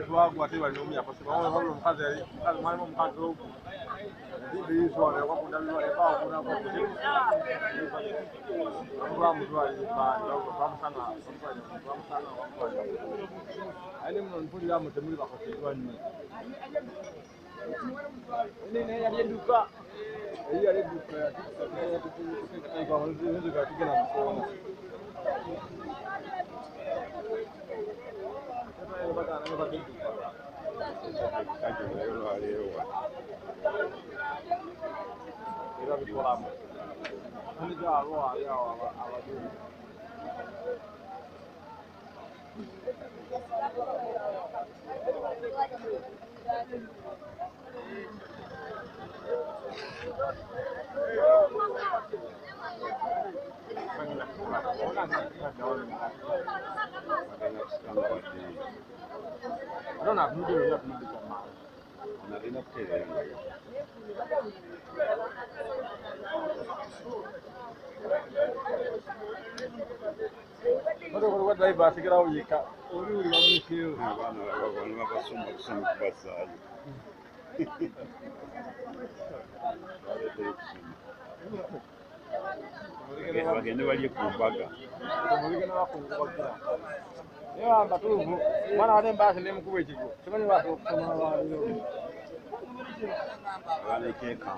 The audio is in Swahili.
Wangu ati waliumia kwa sababu wao mkazi mwalimu mkazi huko hizo wale wako ndani wale bao kuna kwa kwa mtu alibani kwa sana ale mnanipuli ya mtemuli kwa kwa ni nini ya duka hiyo ile duka ya kwa hizo katika na mkono Era bicolamo. Non già allora alla fine. Non ha più di una rina che Mas agora vai baixo grau e cá. O Rio vai mexer. Não vai passar passagem. Bagende bali kumbaga. Muri kana kumbaga. Ya batuvu. Mana ade mbase ne mkubwe chigo. Semani waso kama wao. Wale keka.